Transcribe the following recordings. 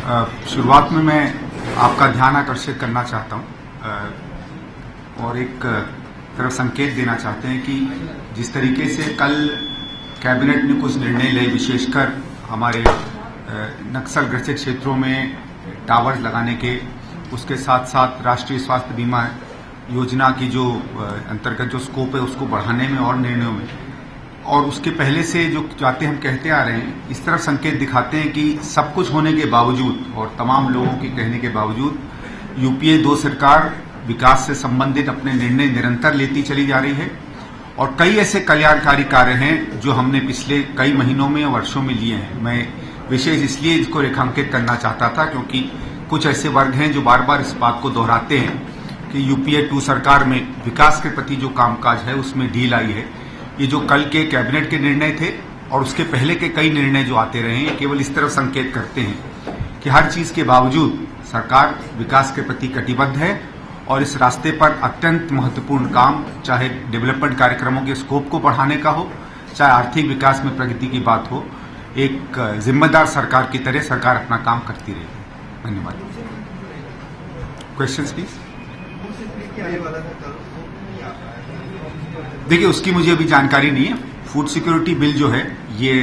शुरुआत में मैं आपका ध्यान आकर्षित करना चाहता हूं और एक तरफ संकेत देना चाहते हैं कि जिस तरीके से कल कैबिनेट ने कुछ निर्णय लिए, विशेषकर हमारे नक्सल ग्रसित क्षेत्रों में टावर्स लगाने के, उसके साथ साथ राष्ट्रीय स्वास्थ्य बीमा योजना की जो अंतर्गत जो स्कोप है उसको बढ़ाने में और निर्णयों में, और उसके पहले से जो बातें हम कहते आ रहे हैं, इस तरफ संकेत दिखाते हैं कि सब कुछ होने के बावजूद और तमाम लोगों के कहने के बावजूद यूपीए 2 सरकार विकास से संबंधित अपने निर्णय निरंतर लेती चली जा रही है। और कई ऐसे कल्याणकारी कार्य हैं जो हमने पिछले कई महीनों में और वर्षों में लिए हैं। मैं विशेष इसलिए इसको रेखांकित करना चाहता था क्योंकि कुछ ऐसे वर्ग हैं जो बार बार इस बात को दोहराते हैं कि यूपीए 2 सरकार में विकास के प्रति जो कामकाज है उसमें ढील आई है। ये जो कल के कैबिनेट के निर्णय थे और उसके पहले के कई निर्णय जो आते रहे हैं, केवल इस तरफ संकेत करते हैं कि हर चीज के बावजूद सरकार विकास के प्रति कटिबद्ध है और इस रास्ते पर अत्यंत महत्वपूर्ण काम, चाहे डेवलपमेंट कार्यक्रमों के स्कोप को बढ़ाने का हो, चाहे आर्थिक विकास में प्रगति की बात हो, एक जिम्मेदार सरकार की तरह सरकार अपना काम करती रहेगी। धन्यवाद। Questions please. देखिए, उसकी मुझे अभी जानकारी नहीं है। फूड सिक्योरिटी बिल जो है ये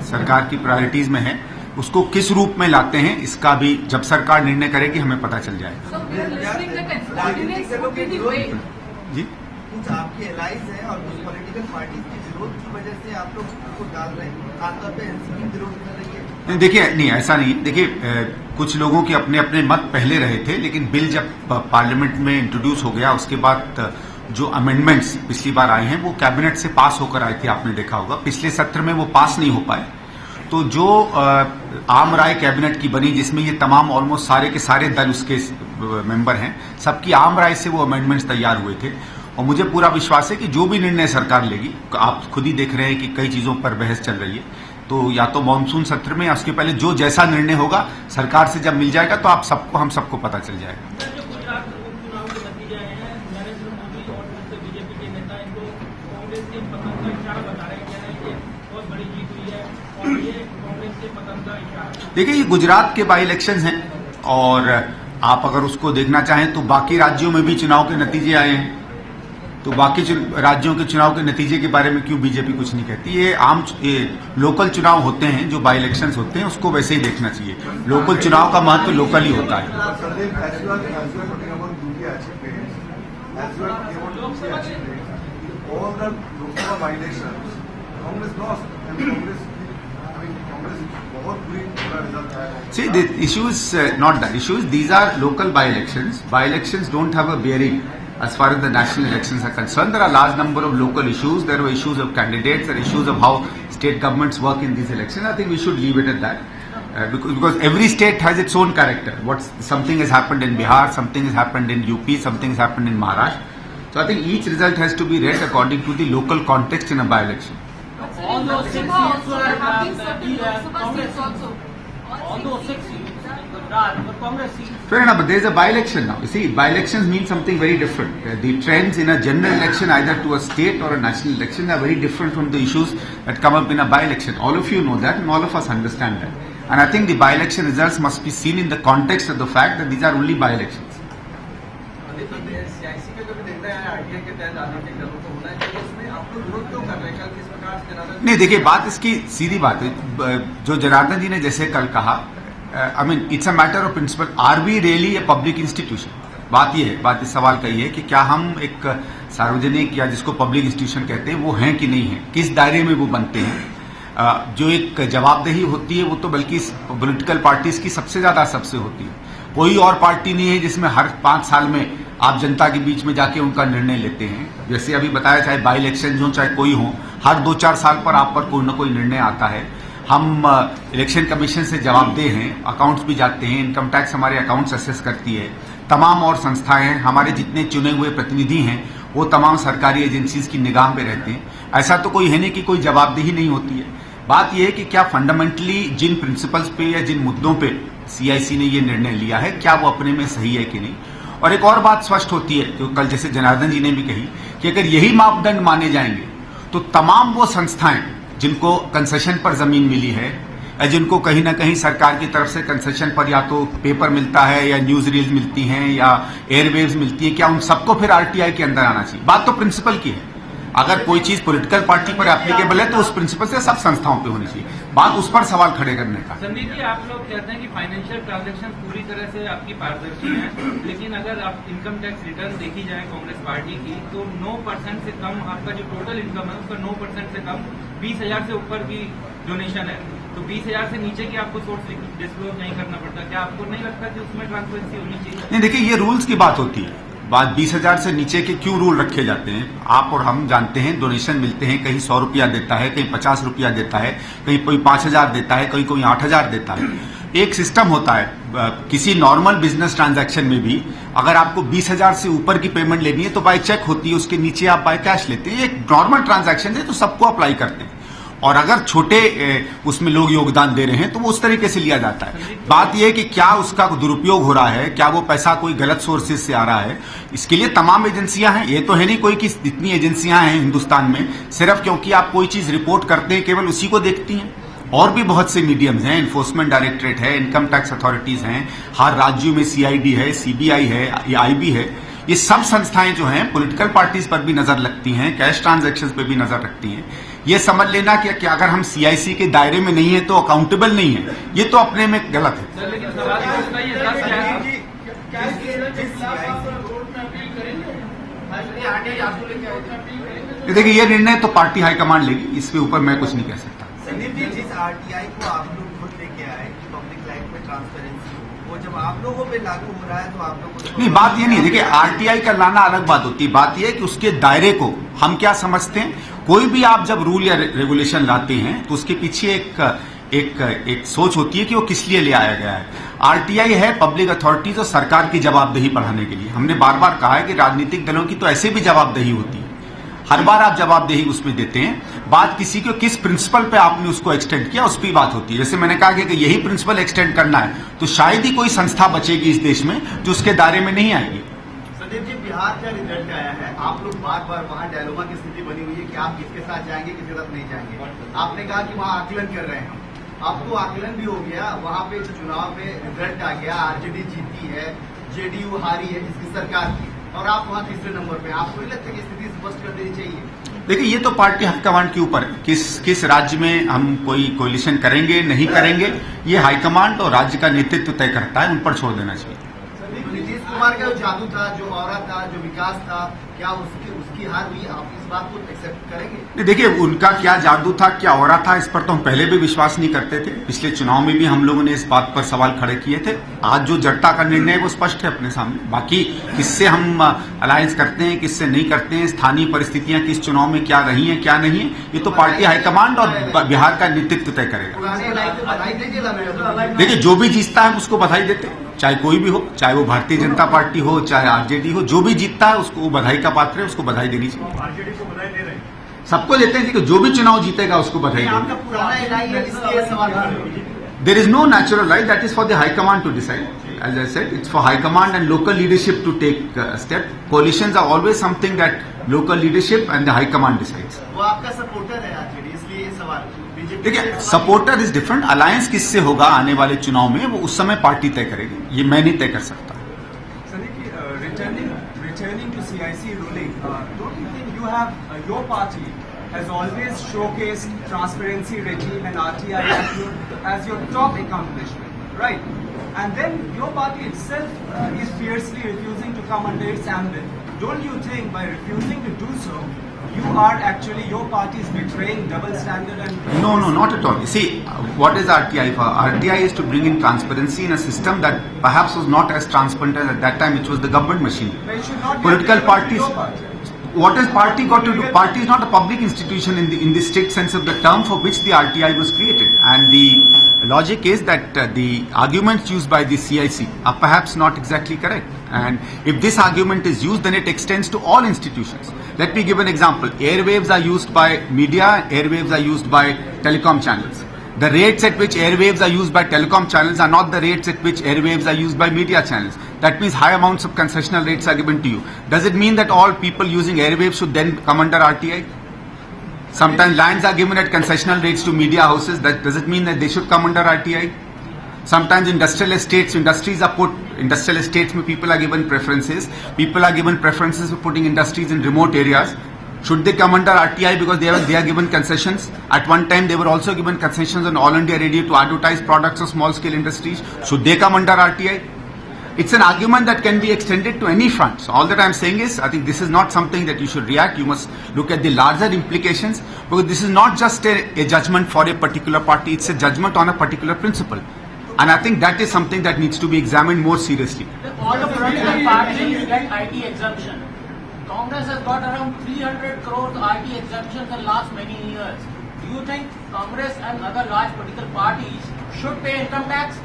सरकार की प्रायोरिटीज में है, उसको किस रूप में लाते हैं इसका भी जब सरकार निर्णय करेगी हमें पता चल जाएगा। जी, कुछ आपके एलाइज हैं और कुछ पॉलिटिकल पार्टी के विरोध की वजह से आप लोग उसको डाल रहे हैं, खासतौर पे एनसीपी विरोध कर रही है। देखिए, नहीं ऐसा नहीं। देखिए, कुछ लोगों के अपने अपने मत पहले रहे थे, लेकिन बिल जब पार्लियामेंट में इंट्रोड्यूस हो गया उसके बाद जो अमेंडमेंट्स पिछली बार आए हैं वो कैबिनेट से पास होकर आए थे, आपने देखा होगा। पिछले सत्र में वो पास नहीं हो पाए, तो जो आम राय कैबिनेट की बनी जिसमें ये तमाम ऑलमोस्ट सारे के सारे दल उसके मेंबर हैं, सबकी आम राय से वो अमेंडमेंट्स तैयार हुए थे। और मुझे पूरा विश्वास है कि जो भी निर्णय सरकार लेगी, आप खुद ही देख रहे हैं कि कई चीजों पर बहस चल रही है, तो या तो मानसून सत्र में या उसके पहले जो जैसा निर्णय होगा सरकार से जब मिल जाएगा तो आप सबको, हम सबको पता चल जाएगा। देखिए, ये गुजरात के बाई इलेक्शंस हैं और आप अगर उसको देखना चाहें तो बाकी राज्यों में भी चुनाव के नतीजे आए हैं, तो बाकी राज्यों के चुनाव के नतीजे के बारे में क्यों बीजेपी कुछ नहीं कहती। ये लोकल चुनाव होते हैं, जो बाई इलेक्शंस होते हैं उसको वैसे ही देखना चाहिए। लोकल चुनाव का महत्व लोकल ही होता है। See, the issue is not that. Issue is these are local by-elections. By-elections don't have a bearing as far as the national elections are concerned. There are a large number of local issues. There are issues of candidates. There are issues of how state governments work in these elections. I think we should leave it at that. Because every state has its own character. Something has happened in Bihar, something has happened in UP, something has happened in Maharashtra. So I think each result has to be read according to the local context in a by-election. All those 6 seats were Congress seats. All those 6 seats were Congress seats. Fair enough, but there is a by-election now. You see, by-elections mean something very different. The trends in a general election, either to a state or a national election, are very different from the issues that come up in a by-election. All of you know that, and all of us understand that. And I think the by-election results must be seen in the context of the fact that these are only by-elections. नहीं, देखिए, बात इसकी सीधी बात है। जो जनार्दन जी ने जैसे कल कहा, I mean it's a matter of principle. Are we really a public institution? बात ये है, बात इस सवाल का ये है कि क्या हम एक सार्वजनिक या जिसको पब्लिक इंस्टीट्यूशन कहते हैं वो हैं कि नहीं है, किस दायरे में वो बनते हैं। जो एक जवाबदेही होती है वो तो बल्कि पॉलिटिकल पार्टीज की सबसे ज्यादा सबसे होती है। कोई और पार्टी नहीं है जिसमें हर 5 साल में आप जनता के बीच में जाके उनका निर्णय लेते हैं। जैसे अभी बताया, चाहे बाई इलेक्शन हो चाहे कोई हो, हर 2-4 साल पर आप पर कोई न कोई निर्णय आता है। हम इलेक्शन कमीशन से जवाबदेह हैं, अकाउंट्स भी जाते हैं, इनकम टैक्स हमारे अकाउंट्स असेस करती है, तमाम और संस्थाएं हैं, हमारे जितने चुने हुए प्रतिनिधि हैं वो तमाम सरकारी एजेंसीज की निगाह में रहते हैं। ऐसा तो कोई है नहीं कि कोई जवाबदेही नहीं होती है। बात यह है कि क्या फंडामेंटली जिन प्रिंसिपल्स पे या जिन मुद्दों पे सीआईसी ने ये निर्णय लिया है, क्या वो अपने में सही है कि नहीं। और एक और बात स्पष्ट होती है, जो कल जैसे जनार्दन जी ने भी कही, कि अगर यही मापदंड माने जाएंगे तो तमाम वो संस्थाएं जिनको कंसेशन पर जमीन मिली है जिनको कहीं ना कहीं सरकार की तरफ से कंसेशन पर या तो पेपर मिलता है या न्यूज रील्स मिलती हैं या एयरवेव्स मिलती है, क्या उन सबको फिर आरटीआई के अंदर आना चाहिए? बात तो प्रिंसिपल की है। अगर कोई चीज पॉलिटिकल पार्टी पर एप्लीकेबल है तो उस प्रिंसिपल से सब संस्थाओं पे होनी चाहिए। बात उस पर सवाल खड़े करने का। संदीप जी, आप लोग कहते हैं कि फाइनेंशियल ट्रांजैक्शन पूरी तरह से आपकी पारदर्शी है, लेकिन अगर आप इनकम टैक्स रिटर्न देखी जाए कांग्रेस पार्टी की तो 9% से कम आपका जो टोटल इनकम है उसका 9% से कम 20,000 से ऊपर की डोनेशन है। तो 20,000 से नीचे की आपको सोर्स डिस्क्लोज नहीं करना पड़ता। क्या आपको नहीं लगता कि उसमें ट्रांसपेरेंसी होनी चाहिए? नहीं, देखिए ये रूल्स की बात होती है। बात 20,000 से नीचे के क्यों रूल रखे जाते हैं? आप और हम जानते हैं डोनेशन मिलते हैं, कहीं 100 रुपया देता है, कहीं 50 रुपया देता है, कहीं कोई 5,000 देता है, कहीं कोई 8,000 देता है। एक सिस्टम होता है किसी नॉर्मल बिजनेस ट्रांजैक्शन में भी। अगर आपको 20,000 से ऊपर की पेमेंट लेनी है तो बाय चेक होती है, उसके नीचे आप बाय कैश लेते हैं। एक नॉर्मल ट्रांजैक्शन है तो सबको अप्लाई करते हैं, और अगर छोटे उसमें लोग योगदान दे रहे हैं तो वो उस तरीके से लिया जाता है। बात यह है कि क्या उसका दुरुपयोग हो रहा है, क्या वो पैसा कोई गलत सोर्सेज से आ रहा है, इसके लिए तमाम एजेंसियां हैं। ये तो है नहीं कोई कि इतनी एजेंसियां हैं हिंदुस्तान में, सिर्फ क्योंकि आप कोई चीज रिपोर्ट करते हैं केवल उसी को देखती हैं। और भी बहुत से मीडियम्स हैं, इन्फोर्समेंट डायरेक्टरेट है, इनकम टैक्स अथॉरिटीज हैं, हर राज्यों में सीआईडी है, सीबीआई है, आईबी है। ये सब संस्थाएं जो हैं पॉलिटिकल पार्टीज पर भी नजर लगती हैं, कैश ट्रांजैक्शंस पर भी नजर रखती हैं। ये समझ लेना कि अगर हम सीआईसी के दायरे में नहीं है तो अकाउंटेबल नहीं है, ये तो अपने में गलत है। सर, लेकिन सवाल ये उसका ये दस क्या है? देखिए ये निर्णय तो पार्टी हाईकमांड लेगी, इसके ऊपर मैं कुछ नहीं कह सकता। संदीप जी, जिस आरटीआई को आप लोग खुद लेके आए कि पब्लिक लाइफ में ट्रांसपेरेंसी हो, वो जब आप लोगों पे लागू हो रहा है तो आप लोग नहीं, बात ये नहीं है। देखिए आरटीआई का लाना अलग बात होती है, बात यह है कि उसके दायरे को हम क्या समझते हैं। कोई भी आप जब रूल या रेगुलेशन लाते हैं तो उसके पीछे एक सोच होती है कि वो किस लिए ले आया गया है। आरटीआई है पब्लिक अथॉरिटीज और सरकार की जवाबदेही बढ़ाने के लिए। हमने बार बार कहा है कि राजनीतिक दलों की तो ऐसे भी जवाबदेही होती है, हर बार आप जवाबदेही उसमें देते हैं। बात किसी को किस प्रिंसिपल पे आपने उसको एक्सटेंड किया उस पर बात होती है। जैसे मैंने कहा कि यही प्रिंसिपल एक्सटेंड करना है तो शायद ही कोई संस्था बचेगी इस देश में जो उसके दायरे में नहीं आएगी। संदीप जी, बिहार का रिजल्ट आया है, आप लोग बार बार वहाँ डायलोमा की स्थिति बनी हुई है कि आप किसके साथ जाएंगे, किसके साथ नहीं जाएंगे। आपने कहा कि वहाँ आकलन कर रहे हैं, अब तो आकलन भी हो गया, वहाँ पे चुनाव में रिजल्ट आ गया, आरजेडी जीती है, जेडीयू हारी है जिसकी सरकार की, और आप वहाँ तीसरे नंबर पे। आपको नहीं लगता कि स्थिति स्पष्ट कर देनी चाहिए? देखिए ये तो पार्टी हाईकमांड के ऊपर है, किस राज्य में हम कोई कोलिशन करेंगे नहीं करेंगे, ये हाईकमांड और राज्य का नेतृत्व तय करता है, उन पर छोड़ देना चाहिए। नीतीश कुमार का जो जादू था, जो ऑरा था, जो विकास था, क्या उसकी हार हुई? आप इस बात को एक्सेप्ट करेंगे? देखिए उनका क्या जादू था, क्या हो रहा था, इस पर तो हम पहले भी विश्वास नहीं करते थे। पिछले चुनाव में भी हम लोगों ने इस बात पर सवाल खड़े किए थे। आज जो जड़ता का निर्णय है वो स्पष्ट है अपने सामने। बाकी किससे हम अलायंस करते हैं, किससे नहीं करते हैं, स्थानीय परिस्थितियां किस चुनाव में क्या रही हैं क्या नहीं है, ये तो पार्टी हाईकमांड और बिहार का नेतृत्व तय करेगा। देखिए जो भी जीतता है उसको बधाई देते हैं, चाहे कोई भी हो, चाहे वो भारतीय जनता पार्टी हो, चाहे आरजेडी हो, जो भी जीतता है उसको वो बधाई का पात्र है, उसको बधाई देनी चाहिए। आरजेडी को बधाई दे रहे हैं, सबको देते हैं कि जो भी चुनाव जीतेगा उसको बधाई आपका देंगे। पुराना इलाका है इसलिए सवाल कर रहे हैं। There is no natural right. That is for the High Command to decide. As I said, it's for High Command and local leadership to take a step. Coalitions are always something that local leadership and the High Command decides. वो आपका supporter है RJD, इसलिए ये सवाल। देखिए supporter is different. Alliance किससे होगा आने वाले चुनाव में वो उस समय पार्टी तय करेगी, ये मैं नहीं तय कर सकता। Returning to CIC ruling, don't you think you have your party has always showcased transparency regime and RTI as your top accomplishment, right? And then your party itself is fiercely refusing to come under its ambit. Don't you think by refusing to do so, you are actually, your party is betraying double standard and... No, not at all. You see, what is RTI for? RTI is to bring in transparency in a system that perhaps was not as transparent as at that time, which was the government machine. But it should not be Political parties... your party. What has party got to do? Party is not a public institution in the strict sense of the term for which the RTI was created. And the logic is that the arguments used by the CIC are perhaps not exactly correct. And if this argument is used, then it extends to all institutions. Let me give an example. Airwaves are used by media, airwaves are used by telecom channels. The rates at which airwaves are used by telecom channels are not the rates at which airwaves are used by media channels. That means high amounts of concessional rates are given to you. Does it mean that all people using airwaves should then come under RTI? Sometimes lands are given at concessional rates to media houses. That does it mean that they should come under RTI? Sometimes industrial estates में people are given preferences. People are given preferences for putting industries in remote areas. Should they come under RTI because they are given concessions? At one time they were also given concessions on All India Radio to advertise products of small scale industries. Should they come under RTI? It's an argument that can be extended to any front. So all that I'm saying is, I think this is not something that you should react. You must look at the larger implications, because this is not just a judgment for a particular party. It's a judgment on a particular principle. And I think that is something that needs to be examined more seriously. All the political parties get IT exemption. Congress has got around 300 crores IT exemptions in last many years. Do you think Congress and other large political parties should pay income tax?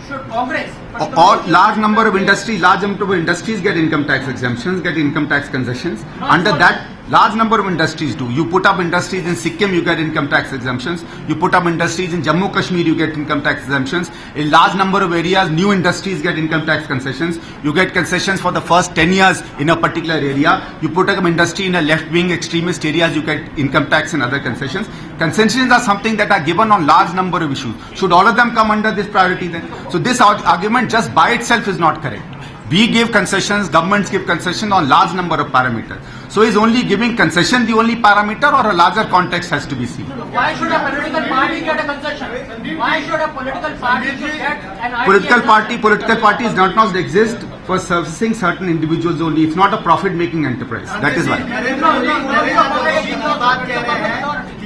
Should Congress? All large number of industries get income tax exemptions, get income tax concessions. Under that, large number of industries do. You put up industries in Sikkim, you get income tax exemptions. You put up industries in Jammu Kashmir, you get income tax exemptions. In large number of areas, new industries get income tax concessions. You get concessions for the first 10 years in a particular area. You put up industry in a left-wing extremist areas, you get income tax and other concessions. Concessions are something that are given on large number of issues. Should all of them come under this priority then? So this argument just by itself is not correct. We give concessions, governments give concessions on large number of parameters. So is only giving concession the only parameter, or a larger context has to be seen? Why should a political party get a concession? Why should a political party get an IT Political parties do not exist for servicing certain individuals only. It's not a profit-making enterprise. That is why.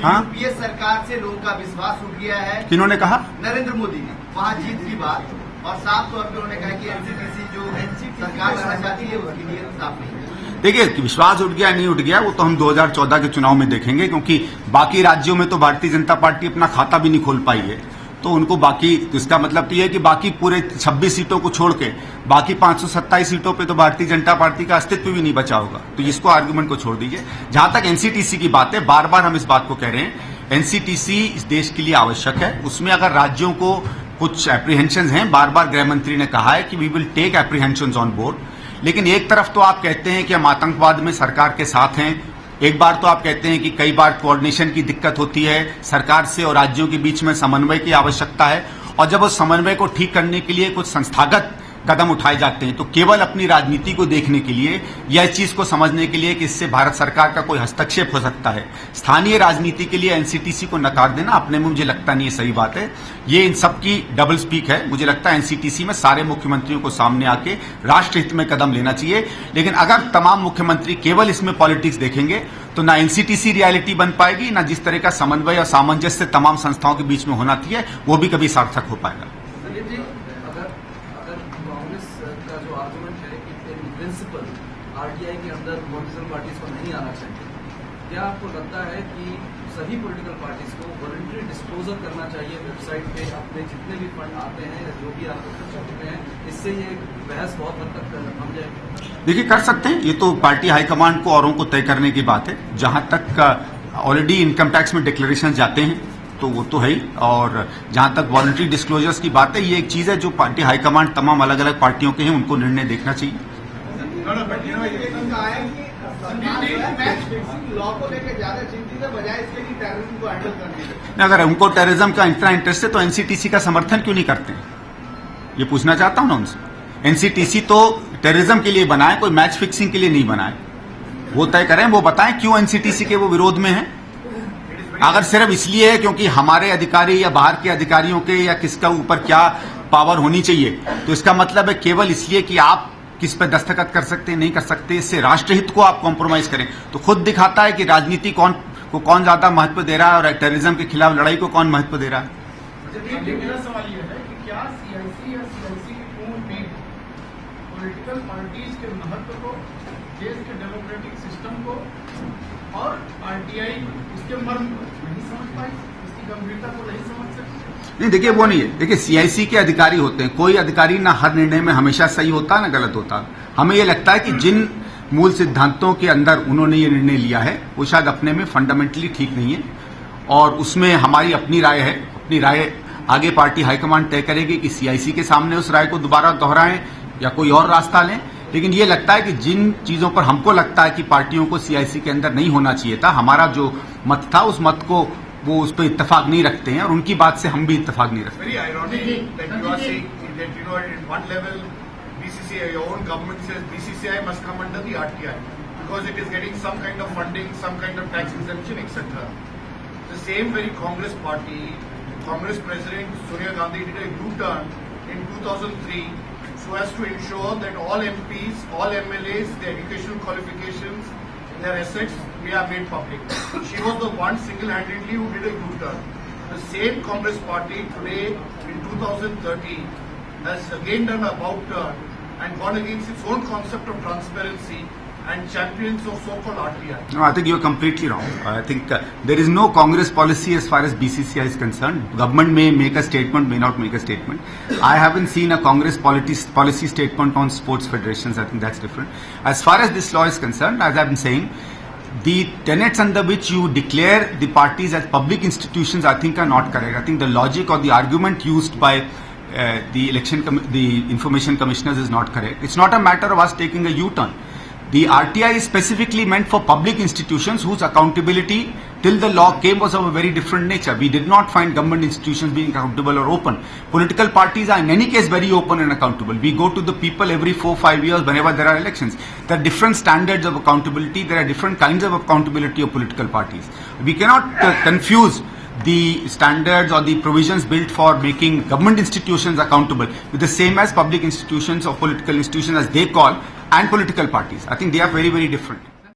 UPA सरकार से लोगों का विश्वास उठ गया है। किन्होंने कहा? नरेंद्र मोदी ने वहाँ जीत की बात, और साफ तौर पे उन्होंने कहा कि एनसीटीसी जो सरकार करना चाहती है उसकी नीयत साफ नहीं है। देखिए, विश्वास उठ गया नहीं उठ गया वो तो हम 2014 के चुनाव में देखेंगे, क्योंकि बाकी राज्यों में तो भारतीय जनता पार्टी अपना खाता भी नहीं खोल पाई है। तो उनको बाकी, तो इसका मतलब तो यह है कि बाकी पूरे 26 सीटों को छोड़ के बाकी 527 सीटों पे तो भारतीय जनता पार्टी का अस्तित्व भी नहीं बचा होगा। तो इसको आर्गुमेंट को छोड़ दीजिए। जहां तक एनसीटीसी की बात है, बार बार हम इस बात को कह रहे हैं, एनसीटीसी इस देश के लिए आवश्यक है। उसमें अगर राज्यों को कुछ एप्रीहेंशन हैं, बार बार गृह मंत्री ने कहा है कि we will take apprehension on board, लेकिन एक तरफ तो आप कहते हैं कि हम आतंकवाद में सरकार के साथ हैं, एक बार तो आप कहते हैं कि कई बार कोऑर्डिनेशन की दिक्कत होती है, सरकार से और राज्यों के बीच में समन्वय की आवश्यकता है, और जब उस समन्वय को ठीक करने के लिए कुछ संस्थागत कदम उठाए जाते हैं तो केवल अपनी राजनीति को देखने के लिए या इस चीज को समझने के लिए कि इससे भारत सरकार का कोई हस्तक्षेप हो सकता है, स्थानीय राजनीति के लिए एनसीटीसी को नकार देना अपने में मुझे लगता नहीं है सही बात है। ये इन सबकी डबल स्पीक है। मुझे लगता है एनसीटीसी में सारे मुख्यमंत्रियों को सामने आके राष्ट्रहित में कदम लेना चाहिए, लेकिन अगर तमाम मुख्यमंत्री केवल इसमें पॉलिटिक्स देखेंगे तो ना एनसीटीसी रियलिटी बन पाएगी, ना जिस तरह का समन्वय और सामंजस्य तमाम संस्थाओं के बीच में होना चाहिए वो भी कभी सार्थक हो पाएगा। आरटीआई के अंदर पॉलिटिकल पार्टीज को नहीं आना चाहिए, क्या आपको लगता है कि सभी पॉलिटिकल पार्टीज को वॉलंटरी डिस्क्लोजर करना चाहिए वेबसाइट पे अपने जितने भी फंड आते हैं या जो भी आप चाहते हैं, इससे ये बहस बहुत हद तक थम जाएगी? देखिए, कर सकते हैं, ये तो पार्टी हाईकमांड को औरों को तय करने की बात है। जहां तक ऑलरेडी इनकम टैक्स में डिक्लेरेशन जाते हैं तो वो तो है ही, और जहां तक वॉलंटरी डिस्क्लोजर्स की बात है, ये एक चीज है जो पार्टी हाईकमांड तमाम अलग अलग पार्टियों के हैं, उनको निर्णय देखना चाहिए। अगर उनको टेररिज्म का इतना इंटरेस्ट है तो एनसीटीसी का समर्थन क्यों नहीं करते हैं, ये पूछना चाहता हूं ना उनसे। एनसीटीसी तो टेररिज्म के लिए बनाए, कोई मैच फिक्सिंग के लिए नहीं बनाए। वो तय करें, वो बताएं क्यों एनसीटीसी के वो विरोध में है। अगर सिर्फ इसलिए है क्योंकि हमारे अधिकारी या बाहर के अधिकारियों के या किसका ऊपर क्या पावर होनी चाहिए, तो इसका मतलब है केवल इसलिए कि आप किस पे दस्तखत कर सकते हैं नहीं कर सकते, इससे राष्ट्रहित को आप कॉम्प्रोमाइज करें, तो खुद दिखाता है कि राजनीति कौन ज्यादा महत्व दे रहा है और टेररिज्म के खिलाफ लड़ाई को कौन महत्व दे रहा है। मेरा सवाल यह है कि क्या सीआईसी या सीआईसी की पूर्ण टीम पॉलिटिकल पार्टीज के महत्व को, देश के डेमोक्रेटिक सिस्टम को और आरटीआई इसके मर्म को नहीं समझ पाई, इसकी गंभीरता को नहीं समझ सकती? नहीं, देखिए वो नहीं है। देखिए, सीआईसी के अधिकारी होते हैं, कोई अधिकारी ना हर निर्णय में हमेशा सही होता ना गलत होता। हमें ये लगता है कि जिन मूल सिद्धांतों के अंदर उन्होंने ये निर्णय लिया है वो शायद अपने में फंडामेंटली ठीक नहीं है, और उसमें हमारी अपनी राय है। अपनी राय आगे पार्टी हाईकमांड तय करेगी कि सीआईसी के सामने उस राय को दोबारा दोहराएं या कोई और रास्ता लें, लेकिन ये लगता है कि जिन चीजों पर हमको लगता है कि पार्टियों को सीआईसी के अंदर नहीं होना चाहिए था, हमारा जो मत था उस मत को वो उस पर इत्तेफाक नहीं रखते हैं और उनकी बात से हम भी इत्तेफाक नहीं रखते। Very ironic that you are saying that at one level BCCI, your own government says BCCI must come under the RTI because it is getting some kind of funding, some kind of tax exemption, etc. The same very Congress party, Congress President Sonia Gandhi did a U-turn in 2003 so as to ensure that all MPs, all MLAs, their educational qualifications, their assets, they are made public. She was the one single-handedly who did a U-turn. The same Congress party today in 2013 has again done a about turn and gone against its own concept of transparency and champions of so-called RTI. No, I think you're completely wrong. I think there is no Congress policy as far as BCCI is concerned. Government may make a statement, may not make a statement. I haven't seen a Congress policy statement on sports federations. I think that's different. As far as this law is concerned, as I've been saying, the tenets under which you declare the parties as public institutions, I think, are not correct. I think the logic or the argument used by the information commissioners is not correct. It's not a matter of us taking a U-turn. The RTI is specifically meant for public institutions whose accountability till the law came was of a very different nature. We did not find government institutions being accountable or open. Political parties are in any case very open and accountable. We go to the people every 4-5 years whenever there are elections. There are different standards of accountability. There are different kinds of accountability of political parties. We cannot confuse the standards or the provisions built for making government institutions accountable with the same as public institutions or political institutions as they call and political parties. I think they are very, very different.